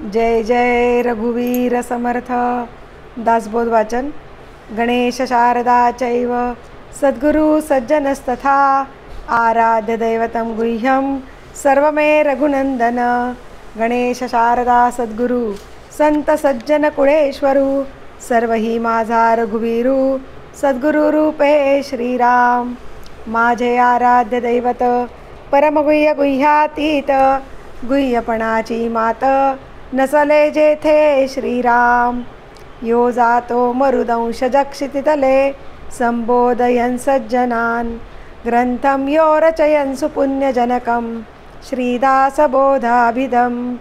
जय जय रघुवीर समर्थ. दासबोध वाचन. गणेश शारदा चैव सद्गुरु सज्जनस्तथा आराध्य दैवतं गुह्यं सर्वमे रघुनंदन. गणेश शारदा सद्गुरु संत सज्जन कुळेश्वरू सर्व ही माझा रघुवीरू सद्गुरु रूपे श्रीराम. माझे आराध्य दैवत परमगुह्य गुह्यातीत गुह्यपणाची मात नसले जेथे श्रीराम. यो जातो मरुदंश जक्षितितले संबोधयन् सज्जनान् ग्रंथं यो रचयन् सुपुण्यजनकं श्रीदासबोधाभिधं.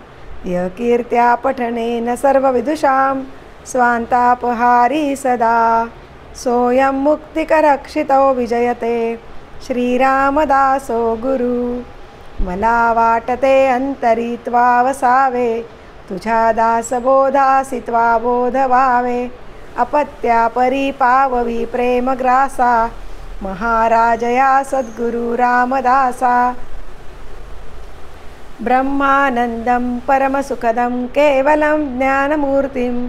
य कीर्त्या पठनेन सर्वविदुषां स्वान्तापहारी सदा सोऽयं मुक्तिकरक्षितो विजयते श्रीरामदासो गुरु. मला वाटते अंतरित्वा वसावे तुझ्या दासबोधासित्वा बोध व्हावे. अपत्या परिपाववी प्रेमग्रासा महाराजया सद्गुरु रामदासा. ब्रह्मानंदं परमसुखदं केवलं ज्ञानमूर्तिं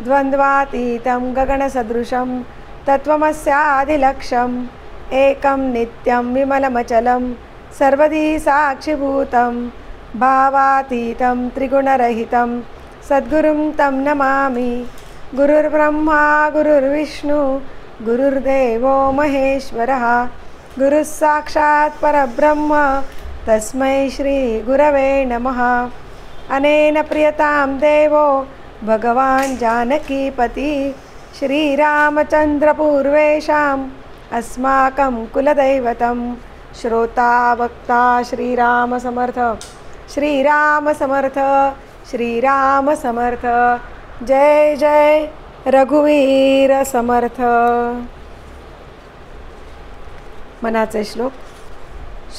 द्वन्द्वातीतं गगनसदृशं तत्त्वमस्यादिलक्ष्यम्. एकं नित्यं विमलमचलं सर्वदी साक्षिभूतं भावातीतं त्रिगुणरहितं सद्गुरुं तं नमामि. गुरुर्ब्रह्मा गुरुर्विष्णु गुरुर्देवो महेश्वरः गुरुः साक्षात् परब्रह्म तस्मै श्री गुरवे नमः. अनेन प्रियतां देवो भगवान् जानकीपति श्रीरामचन्द्रपूर्वेषाम् अस्माकं कुलदैवतं. श्रोता वक्ता श्रीराम समर्थ श्रीराम समर्थ श्रीराम समर्थ. जय जय रघुवीर समर्थ. मनाचे श्लोक.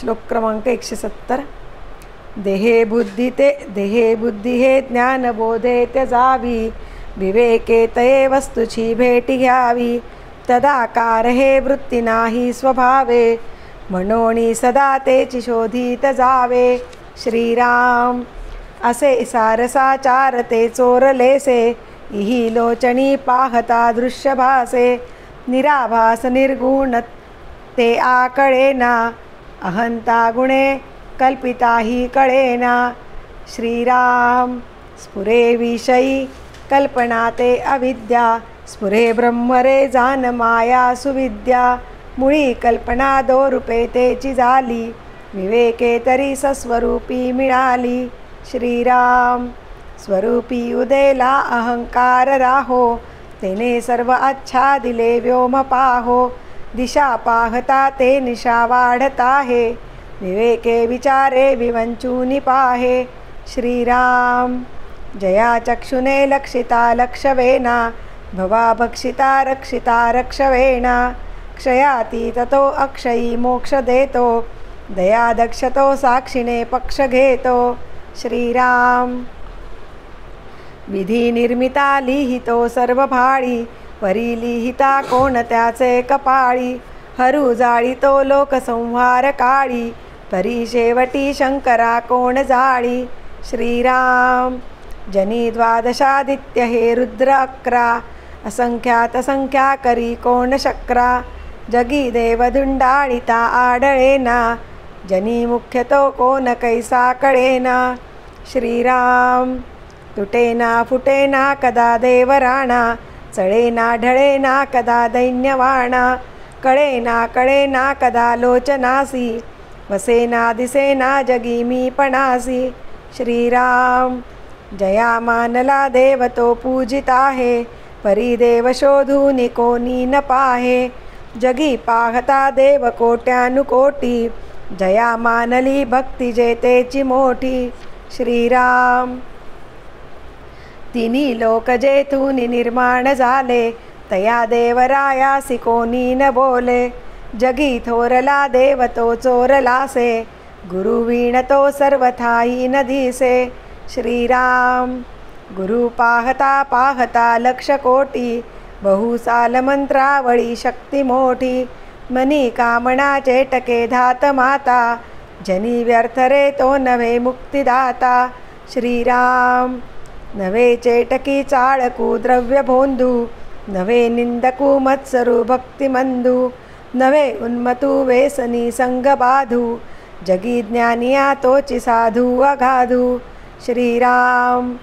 श्लोक क्रमांक 170. देहे बुद्धी हे ज्ञानबोधे त्यजावी विवेके तये वस्तूची भेटी घ्यावी. तदाकार हे वृत्ती नाही स्वभावे म्हणोनी सदा तेची शोधित जावे. श्रीराम. असे सारसाचार ते चोरलेसे इही लोचनी पाहता दृश्य भासे. निराभास निर्गुण ते आकळेना अहंता गुणे कल्पिता ही कळेना. श्रीराम. स्फुरे विषयी कल्पना ते अविद्या स्फुरे ब्रह्म रे जान माया सुविद्या. मुळी कल्पना दो रूपे तेची झाली विवेके तरी सस्वरूपी मिळाली. श्रीराम. स्वरूपी उदेला अहंकार राहो तेने सर्व आच्छादिले व्योम पाहो. दिशा पाहता ते निशा वाढता आहे विवेके विचारे विवंचूनि पाहे. श्रीराम. जया चक्षुने लक्षिता लक्षवेना भवा भक्षिता रक्षिता रक्षवेणा. क्षयातीततो अक्षयी मोक्ष देतो दया दक्षतो साक्षिणे पक्ष घेतो. श्रीराम. विधी निर्मिता लिहितो सर्व भाळी परी लिहिता कोण त्याचे कपाळी. हरू जाळीतो लोकसंहार काळी परी शेवटी शंकरा कोण जाळी. श्रीराम. जनी द्वादशादित्य हे रुद्र 11 असंख्यात संख्या करी कोण शक्रा. जगी देव धुंडाळिता आढळेना जनी मुख्यतो कोण कैसा कळेना. श्रीराम. तुटेना फुटेना कदा देवराणा चळेना ढळेना कदा दैन्यवाणा. कळेना कळेना कदा लोचनासी वसेना दिसेना जगी मी पणासी. श्रीराम. जया मानला देव तो पूजिता आहे परी देव शोधूनि कोणी न पाहे. जगी पाहता देव कोट्यानुकोटी जया मानली भक्ती जेतेची मोठी. श्रीराम. तिन्ही लोक जेथून निर्माण झाले तया देवरायासी कोणी न बोले. जगी थोरला देव तो चोरलासे गुरुवीण तो सर्वथाही न दिसे. श्रीराम. गुरु पाहता पाहता लक्ष कोटी बहुसाल मंत्रावळी शक्ती मोठी. मनी कामना चेटके धात माता जनी व्यर्थ रे तो नव्हे मुक्तिदाता. श्रीराम. नवे चेटकी चाळकू द्रव्य भोंदू, नवे निंदकू मत्सरू भक्तिमंदू, नवे उन्मतू वेसनी संग बाधू, जगी ज्ञानिया तोची साधू अगाधू. श्रीराम.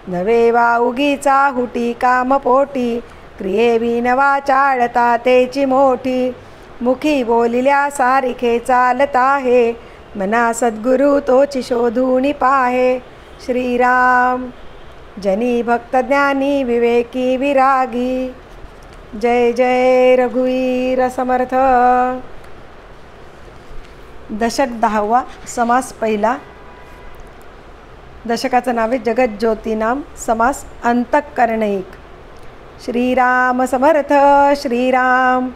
नवे वाउगी चाहुटी कामपोटी, क्रिये विनवा चाळता तेची मोठी, मुखी बोलिल्या सारिखे चालता हे, मना सद्गुरु तोची शोधूनी पाहे. श्रीराम. जनी भक्त ज्ञानी विवेकी विरागी. जय जय रघुवीर समर्थ. दशक 10वा. समास पहिला. दशकाचं नाव आहे जगज्योती नाम. समास अंतःकरणैक. श्रीराम समर्थ. श्रीराम.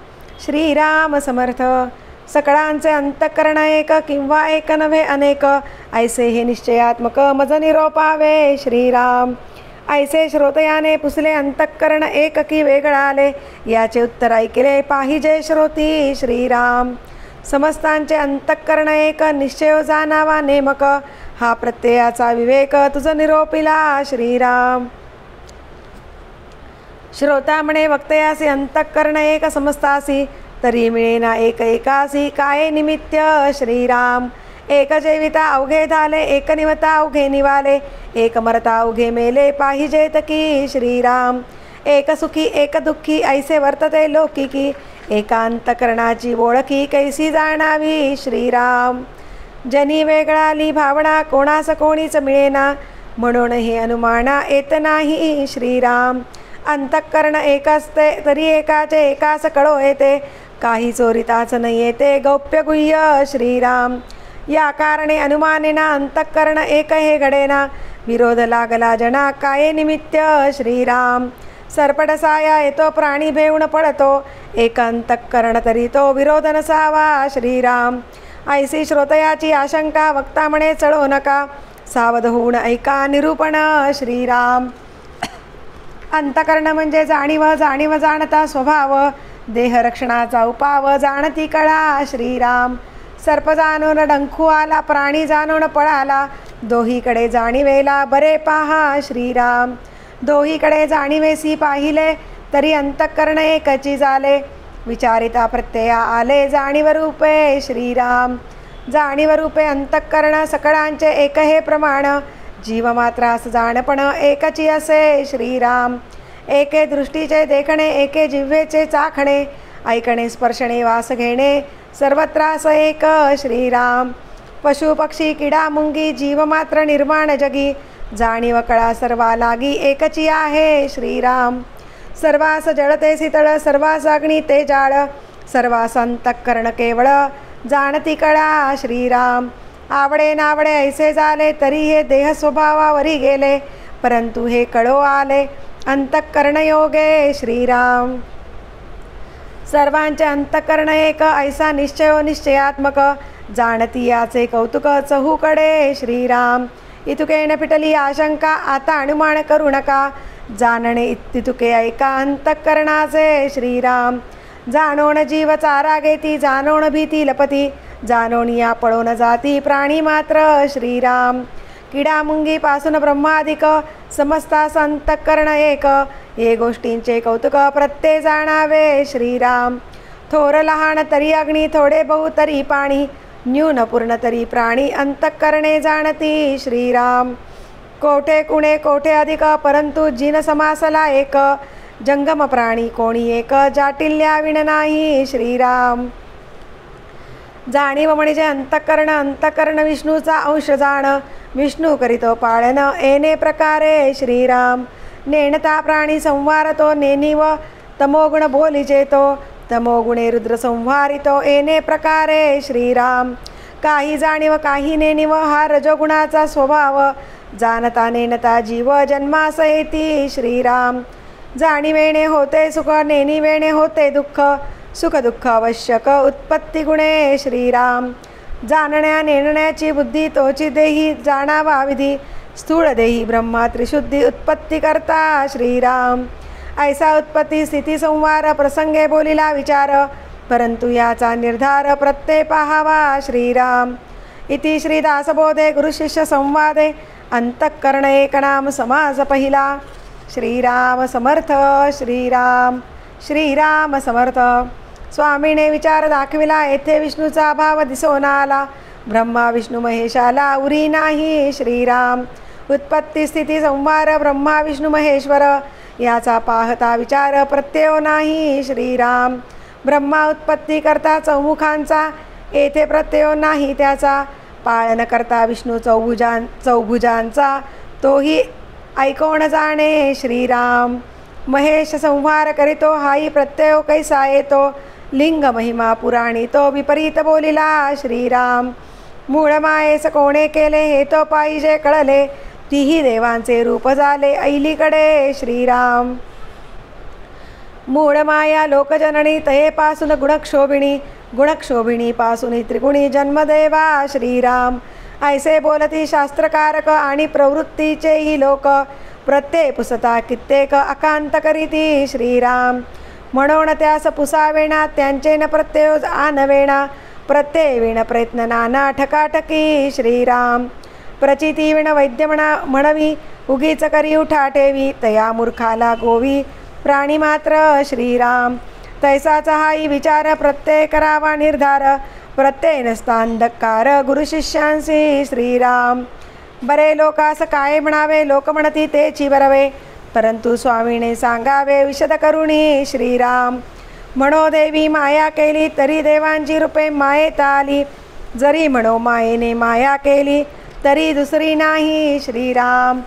श्रीराम समर्थ. सकळांचे अंतःकरण एक किंवा एक नव्हे अनेक, ऐसे हे निश्चयात्मक मज निरोपावे. श्रीराम. ऐसे श्रोतयाने पुसले अंतःकरण एक की वेगळाले, याचे उत्तर ऐकले पाहिजे श्रोती. श्रीराम. समस्तांचे अंतःकरण एक निश्चय जाणावा नेमक, हा प्रत्ययाचा विवेक तुझ निरोपिला. श्रीराम. श्रोता म्हणे वक्तयासी अंतःकरण एक समजतासी, तरी मिळेना एक एकासी काय निमित्त. श्रीराम. एक जेविता अवघे झाले, एक निवता अवघे निवाले, एक मरता अवघे मेले पाहिजेत की. श्रीराम. एक सुखी एक दुःखी ऐसे वर्तते लौकिकी, एकांतकरणाची ओळखी कैसी जाणावी. श्रीराम. जनी वेगळाली भावना कोणास कोणीच मिळेना, म्हणून हे अनुमाना येत नाही. श्रीराम. अंतःकरण एक असते तरी एकाचे एकास कळो येते, काही चोरिताच नाही येते गौप्य गुह्य. श्रीराम. या कारणे अनुमानेना अंतःकरण एक हे घडेना, विरोध लागला जना काय निमित्त. श्रीराम. सरपडसाया येतो प्राणी भेवून पडतो, एक अंतःकरण तरी तो विरोध नसावा. श्रीराम. ऐसी श्रोतयाची आशंका वक्ता म्हणे चढो नका, सावध होऊन ऐका निरूपण. श्रीराम. अंतःकरण म्हणजे जाणीव, जाणीव जाणता स्वभाव, देहरक्षणाचा उपाव जाणती कळा. श्रीराम. सर्प जाणून डंखू आला, प्राणी जाणून पळाला, दोहीकडे जाणीवेला बरे पहा. श्रीराम. दोहीकडे जाणीवेसी पाहिले, तरी अंतःकरण एकची झाले, विचारिता प्रत्यया आले जाणीव रूपे. श्रीराम. जाणीव रूपे अंतःकरण सकळांचे एक हे प्रमाण, जीव मात्रास जाणपण एकची असे. श्रीराम. एके दृष्टीचे देखणे, एके जिव्हेचे चाखणे, ऐकणे स्पर्शणे वास घेणे, सर्वत्रास एक. श्रीराम. पशु पक्षी किडा मुंगी जीव मात्र निर्माण जगी, जाणीव कळा सर्वा लागी एकची आहे. श्रीराम. सर्वास जळते शीतळ, सर्वास अग्नी ते जाळ, सर्वास अंतःकरण केवळ जाणती कळा. श्रीराम. आवडे नावडे ऐसे झाले, तरी हे देह स्वभावावरी गेले, परंतु हे कळो आले अंतःकरण योगे. श्रीराम. सर्वांचे अंतःकरण एक ऐसा निश्चयो निश्चयात्मक, जाणती याचे कौतुक चहूकडे. श्रीराम. इतुकेन फिटली आशंका, आता अनुमान करू नका, जाणणे इत्तितुके ऐका अंतःकरणाचे. श्रीराम. जाणोन जीव चारा घेती, जाणोन भीती लपती, जाणोन या पळोन जाती प्राणी मात्र. श्रीराम. किडा मुंगीपासून ब्रह्मादिक, समस्तास अंतःकरण एक, हे गोष्टींचे कौतुक प्रत्यय जाणावे. श्रीराम. थोर लहान तरी अग्नी, थोडे बहु तरी पाणी, न्यून पूर्ण तरी प्राणी अंतःकरणे जाणती. श्रीराम. कोठे कुणे कोठे अधिक, परंतु जिन समासला एक, जंगम प्राणी कोणी एक, जाटिल्या विण नाही. श्रीराम. जाणीव म्हणजे अंतःकरण, अंतःकरण विष्णूचा अंश जाण, विष्णू करीतो पाळन येणे प्रकारे. श्रीराम. नेणता प्राणी संवारतो, नेनिव तमोगुण बोलिजेतो, तमोगुणे रुद्र संवारितो येणे प्रकारे. श्रीराम. काही जाणीव काही नेनिव, हा रजोगुणाचा स्वभाव, जाणता नेणता जीव जन्मास येती. श्रीराम. जाणीवेणे होते सुख, नेनिवेणे होते दुःख, सुख दुःख आवश्यक उत्पत्ती गुणे. श्रीराम. जाणण्या नेणण्याची बुद्धी तोची देही, जाणावा विधी, स्थूळ देही ब्रह्मा त्रिशुद्धी उत्पत्ती करता. श्रीराम. ऐसा उत्पत्ती स्थिती संवार, प्रसंगे बोलिला विचार, परंतु याचा निर्धार प्रत्यय पाहावा. श्रीराम. इति श्रीदासबोधे गुरुशिष्य संवादे अंतःकरण एक नाम समास पहिला. श्रीराम समर्थ. श्रीराम श्रीराम समर्थ. स्वामीने विचार दाखविला, येथे विष्णूचा भाव दिसून आला. ब्रह्मा विष्णू महेशाला उरी नाही. श्रीराम उत्पत्ती स्थिती संहार ब्रह्मा विष्णू महेश्वर याचा पाहता विचार प्रत्यय नाही. श्रीराम ब्रह्मा उत्पत्ती करता चौमुखांचा, येथे प्रत्यय नाही त्याचा. पाळन करता विष्णू चौभुजांचा, तोही ऐकवण जाणे. श्रीराम महेश संहार करीतो, हाही प्रत्यय कैसा येतो. लिंग महिमा पुराणी तो विपरीत बोलिला. श्रीराम मूळ मायेस कोणे केले, हे तो पाहिजे कळले. तीही देवांचे रूप झाले ऐलीकडे. श्रीराम मूळ माया लोकजननी, तयेपासून गुणक्षोभिणी. गुणक्षोभिणी पासून त्रिगुणी जन्मदेवा. श्रीराम ऐसे बोलती शास्त्रकारक, आणि प्रवृत्तीचेही लोक. प्रत्यय पुसता कित्येक अकांत करीती. श्रीराम म्हणून त्यास पुसावेना, त्यांचे न प्रत्यय आणवेना. प्रत्यय विण प्रयत्न नाना ठकाठकी. श्रीराम प्रचिती विण वैद्य म्हणवी, उगीच करी उठा ठेवी. तया मूर्खाला गोवी प्राणी मात्र. श्रीराम तैसाचा हाही विचार, प्रत्यय करावा निर्धार. प्रत्यय नसतांधकार गुरु शिष्यांसी. श्रीराम बरे लोकास काय म्हणावे, लोक म्हणती तेची बरवे. परंतु स्वामीने सांगावे विशद करुणी. श्रीराम मनोदेवी माया केली, तरी देवांची रूपे मायेत आली. जरी म्हणो मायेने माया केली, तरी दुसरी नाही. श्रीराम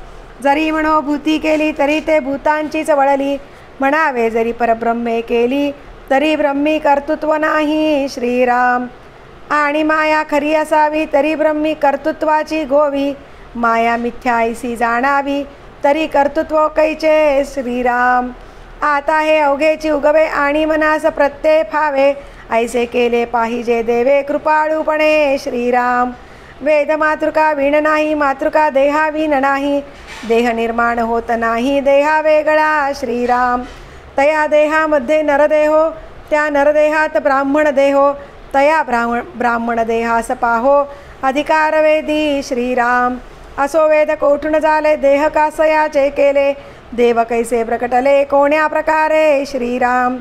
जरी म्हणो भूती केली, तरी ते भूतांचीच वळली. म्हणावे जरी परब्रह्मे केली, तरी ब्रह्मी कर्तृत्व नाही. श्रीराम आणि माया खरी असावी, तरी ब्रह्मी कर्तृत्वाची गोवी. माया मिथ्याईसी जाणावी, तरी कर्तृत्व कैचे. श्रीराम आता हे अवघेची उगवे, आणि मनास प्रत्यय फावे. ऐसे केले पाहिजे देवे कृपाळूपणे. श्रीराम वेद मातृका विण नाही, मातृका देहा विण नाही. देह निर्माण होत नाही, देहा वेगळा. श्रीराम तया देहामध्ये नरदेहो, त्या नरदेहात ब्राह्मण देहो. तया ब्राह्मण देहास पाहो अधिकार वेदी. श्रीराम असो वेद कोठून झाले, देह कासयाचे केले. देव कैसे प्रकटले, कोण्या प्रकारे. श्रीराम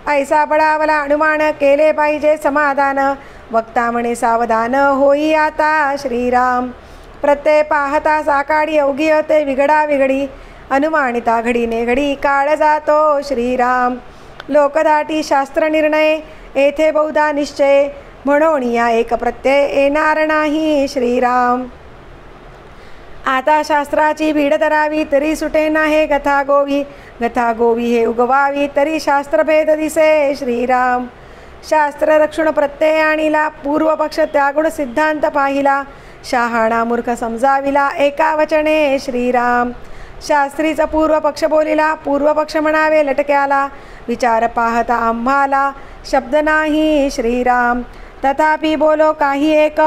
ऐसा बळावला अनुमान, केले पाहिजे समाधान. वक्ता म्हणे सावधान, होई आता. श्रीराम प्रत्यय पाहता साकाळी अवघी होते विघडा विघडी. अनुमानिता घडीने घडी काळ जातो. श्रीराम लोकदाटी शास्त्र निर्णय, येथे बहुधा निश्चय. म्हणून या एक प्रत्यय येणार नाही. श्रीराम आता शास्त्राची भीड धरावी, तरी सुटे नाही गथा गोवी. गथा गोवी हे उगवावी, तरी शास्त्रभेद दिसे. श्रीराम शास्त्र रक्षण प्रत्यय आणिला, पूर्वपक्ष त्यागुण सिद्धांत पाहिला. शहाणा मूर्ख समजाविला एका वचने. श्रीराम शास्त्रीचा पूर्वपक्ष बोलिला, पूर्वपक्ष म्हणावे लटक्याला. विचार पाहता आम्हाला शब्द नाही. श्रीराम तथापि बोलो काही एक,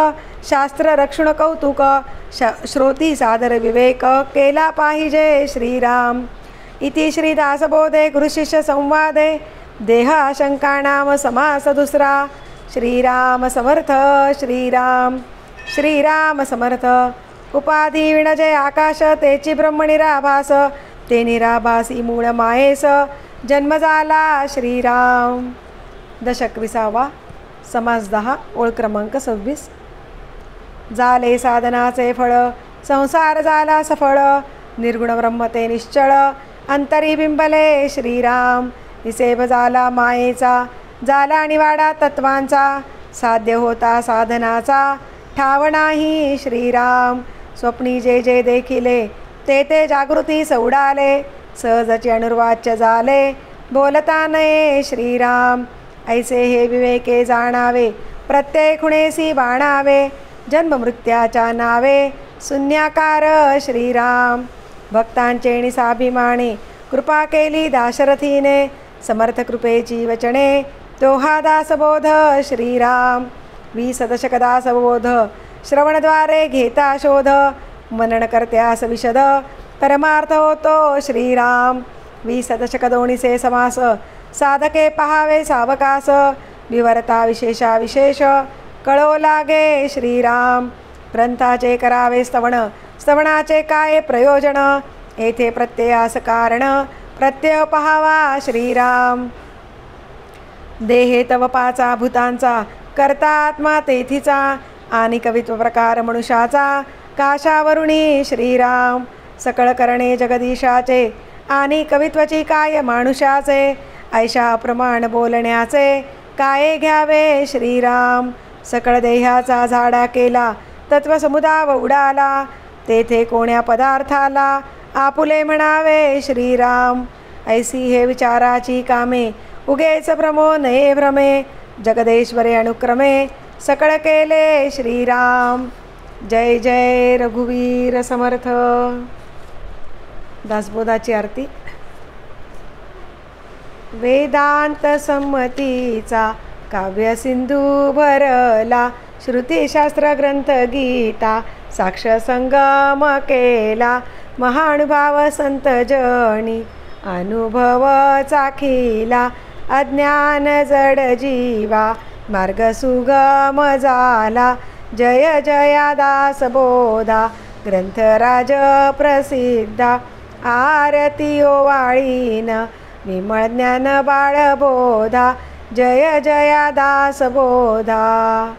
शास्त्र रक्षण कौतुक. श्रोती सादर विवेक केला पाहिजे. श्रीराम इति श्री दासबोधे गुरुशिष्य संवादे. देह आशंका नाम समास दुसरा. श्रीराम समर्थ. श्रीराम श्रीराम समर्थ. उपाधी विणजे आकाश, तेची ब्रह्म निराभास. ते निराभासी मूळ मायेस जन्म झाला. श्रीराम दशक 20 समास 10 ओळ क्रमांक 26. झाले साधनाचे फळ, संसार झाला सफळ. निर्गुण ब्रह्म ते निश्चळ, अंतरी बिंबले. श्रीराम निसेभ झाला मायेचा, झाला निवाडा तत्वांचा. साध्य होता साधनाचा, ठाव नाही. श्रीराम स्वप्नी जे जे देखिले, ते ते जागृतीस उडाले. सहजचे अनुर्वाच्य झाले, बोलता नये. श्रीराम ऐसे हे विवेके जाणावे, प्रत्येक खुणेसी बाणावे. जन्ममृत्याच्या नावे शून्याकार. श्रीराम भक्तांचे निसाभिमानी, कृपा केली दाशरथीने. समर्थ कृपेची वचने, तो हा दासबोध. श्रीराम 20 दशक दासबोध. श्रवणद्वारे घेता शोध, मनन करत्यास विशद. परमार्थ होतो. श्रीराम 20 दशक 2 समास. साधके पहावे सावकास, विवरता विशेषा विशेष. कळो लागे. श्रीराम ग्रंथाचे करावे स्तवन, स्तवनाचे काय प्रयोजन, येथे प्रत्ययास कारण, प्रत्यय पहावा श्रीराम. देहे तव पाचा भूतांचा, करता आत्मा तेथीचा, आणि कवित्व प्रकार मनुष्याचा, काशावरुणी श्रीराम. सकळ करणे जगदीशाचे, आणि कवित्वची काय मानुष्याचे, ऐशा प्रमाण बोलण्याचे, काय घ्यावे श्रीराम. सकळ देहाचा झाडा केला, तत्वसमुदाव उडाला, तेथे कोण्या पदार्थाला, आपुले म्हणावे श्रीराम. ऐसी हे विचाराची कामे, उगेच भ्रमो नये भ्रमे, जगदेश्वरे अनुक्रमे, सकळ केले श्रीराम. जय जय रघुवीर समर्थ. दासबोधाची आरती. वेदांत संमतीचा काव्य सिंधू भरला, श्रुतिशास्त्र ग्रंथ गीता साक्ष संगम केला, महानुभाव संत जनी अनुभव चाखिला, अज्ञान जड जीवा मार्ग सुगम झाला. जय जया दास बोधा ग्रंथराज प्रसिद्धा, आरती ओवाळीन विमळ ज्ञान बाळबोधा. जय जया दास बोधा.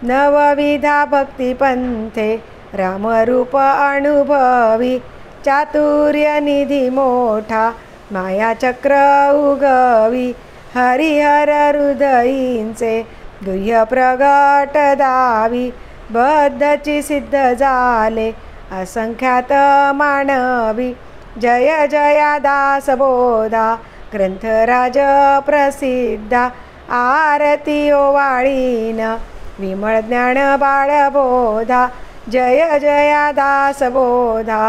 नवविधा भक्तिपंथे रामरूप अनुभवी, चातुर्य निधी मोठा मायाचक्र उगवी, हरिहर हृदयींचे गुह्य प्रगट दावी, बद्धची सिद्ध झाले असंख्यात मानवी. जय जया दास बोधा ग्रंथराज प्रसिद्धा, आरती ओवाळीन विमळ ज्ञान बाळबोधा. जय जया दास बोधा.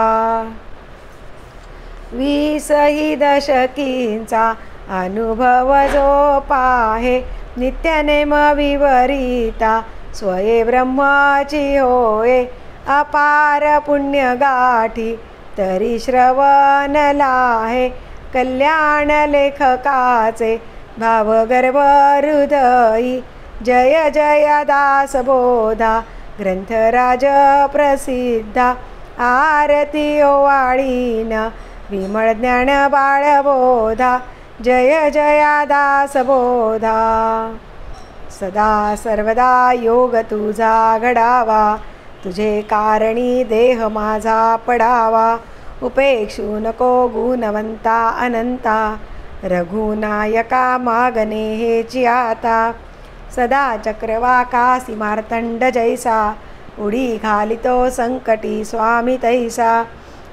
20 दशकींचा अनुभव जो पाहे, नित्यनेम विवरिता स्वये ब्रह्माची होय. अपार पुण्य गाठी तरी श्रवण लाहे, कल्याण लेखकाचे भावगर्भ हृदयी. जय जय दास बोधा ग्रंथराज प्रसिद्धा, आरती ओवाळीन विमळ ज्ञान बाळबोधा. जय जया दास बोधा. सदा सर्वदा योग तुझा घडावा, तुझे कारणी देह माझा पडावा. उपेक्षू नको गुणवंता अनंता, रघुनायका मागणे हेची आता. सदा चक्रवाकासी मार्तंड जैसा, उडी घालितो संकटी स्वामी तैसा.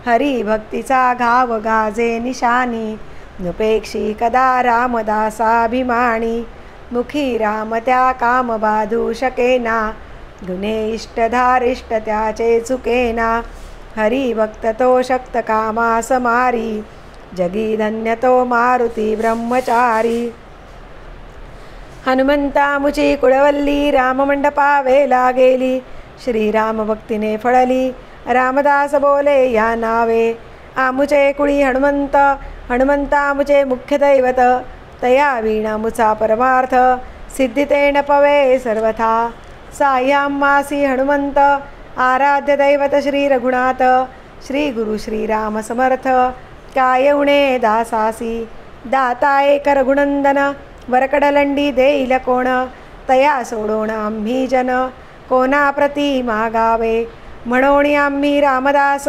हरिभक्तीचा घाव गाजे निशानी, नुपेक्षी कदा रामदासाभिमानी. मुखी राम त्या काम बाधू शकेना, गुणे इष्टधारिष्ट त्याचे चुकेना. हरिभक्त तो शक्त कामा समारी, जगी धन्य तो मारुती ब्रह्मचारी. हनुमंता मुची कुळवल्ली, राममंडपा वेला गेली. श्रीराम भक्तीने फळली, रामदास बोले या नावे. आमुचे कुळी हनुमंत, हनुमंता मुचे मुख्य दैवत. तया वीणा मुचा परमार्थ, सिद्धिते न पवे सर्वथा. साह्याम मासी हनुमंत, आराध्य दैवत श्री रघुनाथ. श्री गुरु श्रीराम समर्थ, काय उणे दासासी. दाता एक रघुनंदन, वरकडलंडी देईल कोण. तया सोडोण आम्ही जन, कोणा प्रती मागावे. म्हणोणी आम्ही रामदास,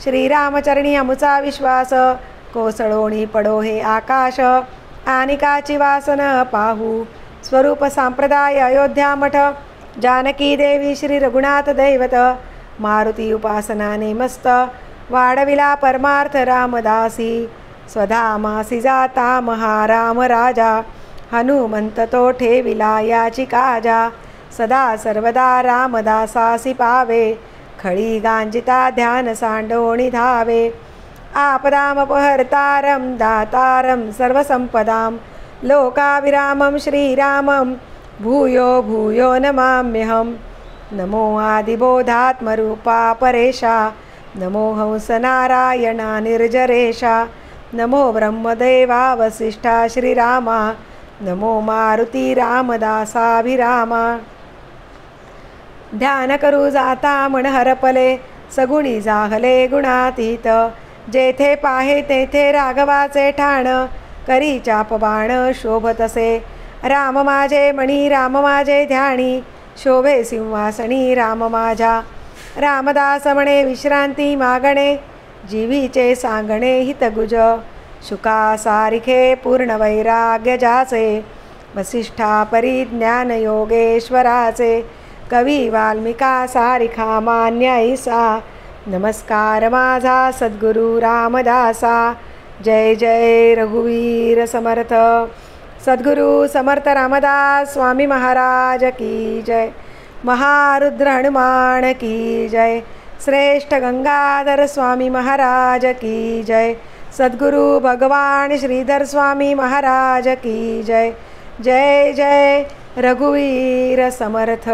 श्रीरामचरणी अमुचा विश्वास. कोसळोणी पडो हे आकाश, आनिकाची वासन पाहू. स्वरूप संप्रदाय अयोध्या मठ, जानकी देवी श्री रघुनाथ दैवत. मारुती उपासनाने मस्त, वाढविला परमार्थ रामदासी. स्वधामासी जाता महाराम राजा, हनुमंत तो ठेविला याची काजा. सदा सर्वदा रामदासासी पावे, खळी गांजिता ध्यान सांडोणी धावे. आपदामपहर्तारं दातारं सर्वसंपदां, लोकाभिरामं श्रीरामं भूयो भूयो नमाम्यहं. नमो आदिबोधात्मरूपा परेशा, नमो हंसनारायणा निर्जरेशा. नमो ब्रह्मदेवा वसिष्ठा श्रीरामा, नमो मारुती रामदासाभिरामा. ध्यान करू जाता मन हरपले, सगुणी जाहले गुणातीत, जेथे पाहे तेथे राघवाचे ठाण, करी चापबाण शोभतसे, राम माझे मणी राम माझे ध्यानी, शोभे सिंहासनी राम माझ्या, रामदास म्हणे विश्रांती मागणे, जीवीचे सांगणे हितगुज, शुका सारिखे पूर्ण वैराग्य जाचे, वसिष्ठा परिज्ञान योगेश्वराचे, कवी वाल्मिका सारिखा मान्य ऐसा, नमस्कार माझा सद्गुरु रामदासा, जय जय रघुवीर समर्थ। सद्गुरु समर्थ रामदास स्वामी महाराज की जय, महारुद्र हनुमान की जय, श्रेष्ठ गंगाधर स्वामी महाराज की जय, सद्गुरु भगवान श्रीधर स्वामी महाराज की जय, जय जय रघुवीर समर्थ।